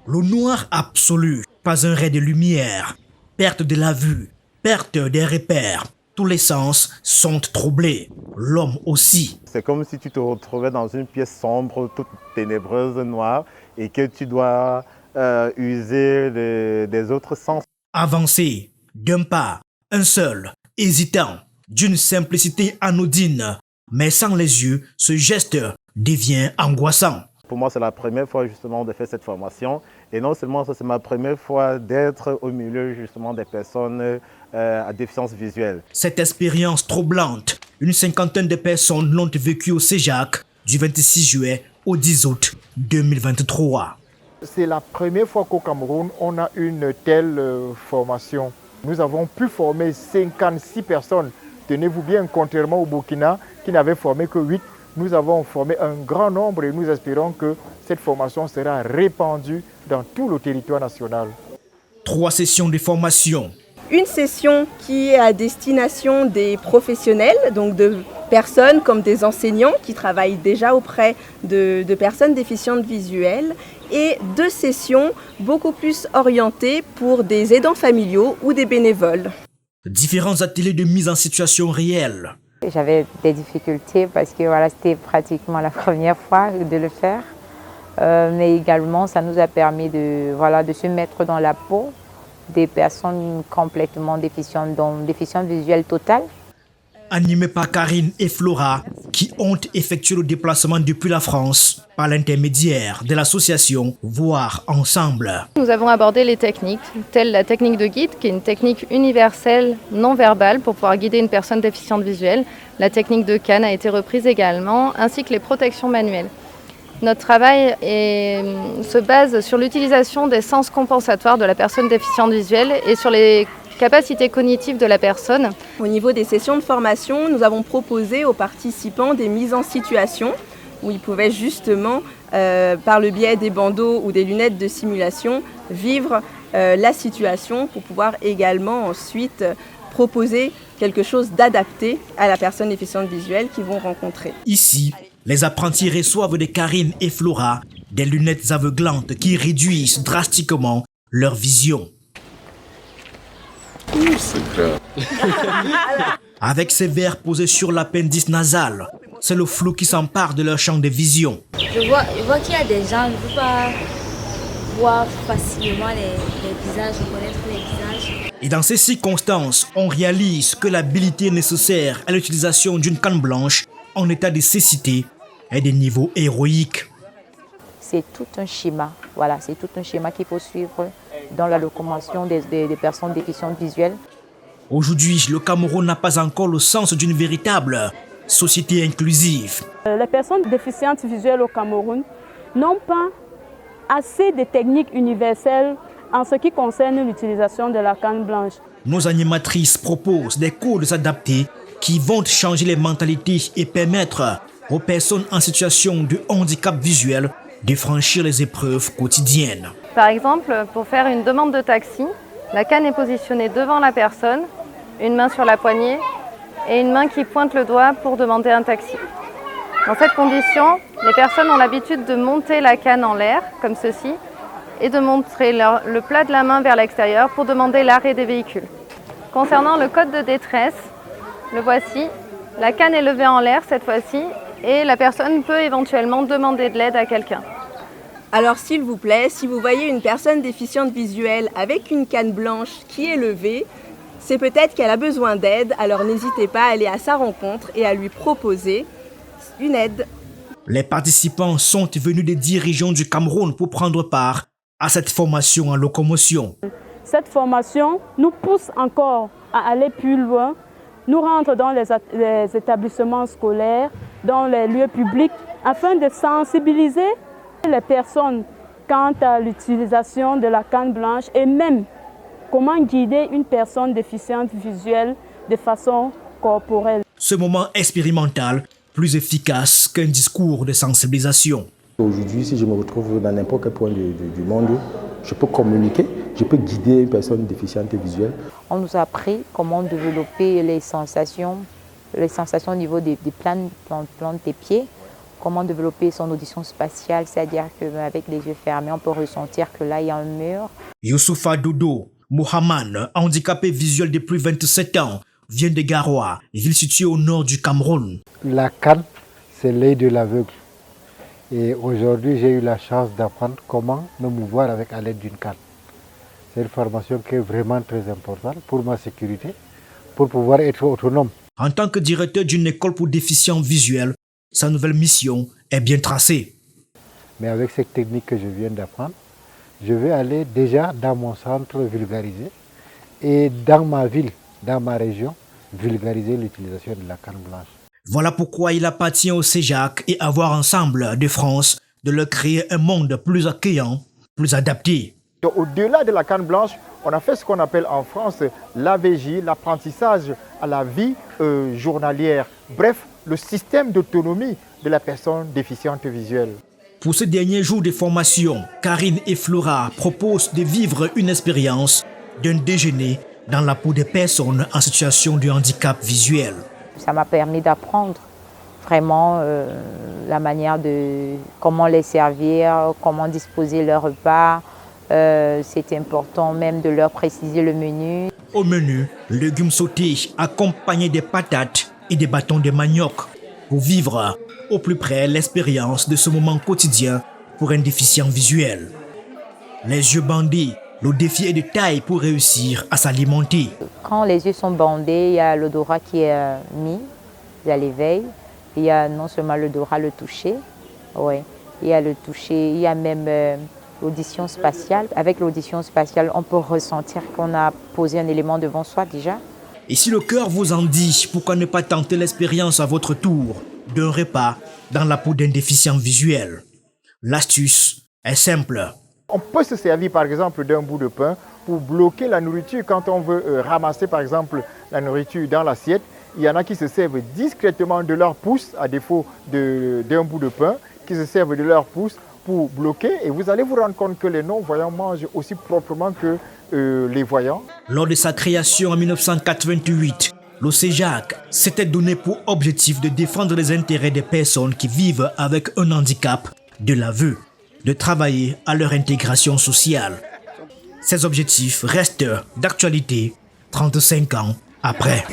Le noir absolu, pas un ray de lumière, perte de la vue, perte des repères. Tous les sens sont troublés, l'homme aussi. C'est comme si tu te retrouvais dans une pièce sombre, toute ténébreuse, noire, et que tu dois user des autres sens. Avancer d'un pas, un seul, hésitant, d'une simplicité anodine, mais sans les yeux, ce geste devient angoissant. Pour moi, c'est la première fois justement de faire cette formation. Et non seulement ça, c'est ma première fois d'être au milieu justement des personnes à déficience visuelle. Cette expérience troublante, une cinquantaine de personnes l'ont vécue au CEJAC du 26 juillet au 10 août 2023. C'est la première fois qu'au Cameroun, on a une telle formation. Nous avons pu former 56 personnes. Tenez-vous bien, contrairement au Burkina, qui n'avait formé que 8. Nous avons formé un grand nombre et nous espérons que cette formation sera répandue dans tout le territoire national. 3 sessions de formation. Une session qui est à destination des professionnels, donc de personnes comme des enseignants qui travaillent déjà auprès de personnes déficientes visuelles, et 2 sessions beaucoup plus orientées pour des aidants familiaux ou des bénévoles. Différents ateliers de mise en situation réelle. J'avais des difficultés parce que voilà, c'était pratiquement la première fois de le faire. Mais également, ça nous a permis de se mettre dans la peau des personnes complètement déficientes, donc déficientes visuelles totales. Animés par Karine et Flora, qui ont effectué le déplacement depuis la France par l'intermédiaire de l'association Voir Ensemble. Nous avons abordé les techniques, telles la technique de guide, qui est une technique universelle non verbale pour pouvoir guider une personne déficiente visuelle. La technique de canne a été reprise également, ainsi que les protections manuelles. Notre travail se base sur l'utilisation des sens compensatoires de la personne déficiente visuelle et sur les capacités cognitives de la personne. Au niveau des sessions de formation, nous avons proposé aux participants des mises en situation où ils pouvaient justement, par le biais des bandeaux ou des lunettes de simulation, vivre la situation pour pouvoir également ensuite proposer quelque chose d'adapté à la personne déficiente visuelle qu'ils vont rencontrer. Ici, les apprentis reçoivent de Karine et Flora des lunettes aveuglantes qui réduisent drastiquement leur vision. C'est grave. Avec ces verres posés sur l'appendice nasal, c'est le flou qui s'empare de leur champ de vision. Je vois qu'il y a des gens, je ne peux pas voir facilement les visages, reconnaître les visages. Et dans ces circonstances, on réalise que l'habilité nécessaire à l'utilisation d'une canne blanche en état de cécité est de niveau héroïque. C'est tout un schéma, voilà, c'est tout un schéma qu'il faut suivre dans la locomotion des personnes déficientes visuelles. Aujourd'hui, le Cameroun n'a pas encore le sens d'une véritable société inclusive. Les personnes déficientes visuelles au Cameroun n'ont pas assez de techniques universelles en ce qui concerne l'utilisation de la canne blanche. Nos animatrices proposent des codes adaptés qui vont changer les mentalités et permettre aux personnes en situation de handicap visuel de franchir les épreuves quotidiennes. Par exemple, pour faire une demande de taxi, la canne est positionnée devant la personne, une main sur la poignée et une main qui pointe le doigt pour demander un taxi. Dans cette condition, les personnes ont l'habitude de monter la canne en l'air, comme ceci, et de montrer le plat de la main vers l'extérieur pour demander l'arrêt des véhicules. Concernant le code de détresse, le voici. La canne est levée en l'air cette fois-ci et la personne peut éventuellement demander de l'aide à quelqu'un. Alors s'il vous plaît, si vous voyez une personne déficiente visuelle avec une canne blanche qui est levée, c'est peut-être qu'elle a besoin d'aide, alors n'hésitez pas à aller à sa rencontre et à lui proposer une aide. Les participants sont venus des 10 régions du Cameroun pour prendre part à cette formation en locomotion. Cette formation nous pousse encore à aller plus loin, nous rentre dans les établissements scolaires, dans les lieux publics, afin de sensibiliser les personnes quant à l'utilisation de la canne blanche et même comment guider une personne déficiente visuelle de façon corporelle. Ce moment expérimental, plus efficace qu'un discours de sensibilisation. Aujourd'hui, si je me retrouve dans n'importe quel point du monde, je peux communiquer, je peux guider une personne déficiente visuelle. On nous a appris comment développer les sensations au niveau des plantes des pieds, comment développer son audition spatiale, c'est-à-dire qu'avec les yeux fermés, on peut ressentir que là, il y a un mur. Youssoufa Dodo Mohamed, handicapé visuel depuis 27 ans, vient de Garoua, ville située au nord du Cameroun. La canne, c'est l'œil de l'aveugle. Et aujourd'hui, j'ai eu la chance d'apprendre comment me mouvoir à l'aide d'une canne. C'est une formation qui est vraiment très importante pour ma sécurité, pour pouvoir être autonome. En tant que directeur d'une école pour déficients visuels, sa nouvelle mission est bien tracée. Mais avec cette technique que je viens d'apprendre, je vais aller déjà dans mon centre vulgariser et dans ma ville, dans ma région, vulgariser l'utilisation de la canne blanche. Voilà pourquoi il appartient au CEJAC et à Voir Ensemble de France de leur créer un monde plus accueillant, plus adapté. Au-delà de la canne blanche, on a fait ce qu'on appelle en France l'AVJ, l'apprentissage à la vie journalière. Bref, le système d'autonomie de la personne déficiente visuelle. Pour ce dernier jour de formation, Karine et Flora proposent de vivre une expérience d'un déjeuner dans la peau des personnes en situation de handicap visuel. Ça m'a permis d'apprendre vraiment la manière de comment les servir, comment disposer leur repas. C'est important même de leur préciser le menu. Au menu, légumes sautés accompagnés des patates et des bâtons de manioc pour vivre au plus près l'expérience de ce moment quotidien pour un déficient visuel. Les yeux bandés, le défi est de taille pour réussir à s'alimenter. Quand les yeux sont bandés, il y a l'odorat qui est mis, il y a l'éveil, il y a non seulement l'odorat, le toucher, ouais. Il y a le toucher, il y a même l'audition spatiale. Avec l'audition spatiale, on peut ressentir qu'on a posé un élément devant soi déjà. Et si le cœur vous en dit, pourquoi ne pas tenter l'expérience à votre tour d'un repas dans la peau d'un déficient visuel? L'astuce est simple. On peut se servir par exemple d'un bout de pain pour bloquer la nourriture quand on veut ramasser par exemple la nourriture dans l'assiette. Il y en a qui se servent discrètement de leur pouce, à défaut d'un bout de pain, qui se servent de leur pouce pour bloquer. Et vous allez vous rendre compte que les non-voyants mangent aussi proprement que les voyants. Lors de sa création en 1988, le CEJAC s'était donné pour objectif de défendre les intérêts des personnes qui vivent avec un handicap de la vue, de travailler à leur intégration sociale. Ces objectifs restent d'actualité 35 ans après.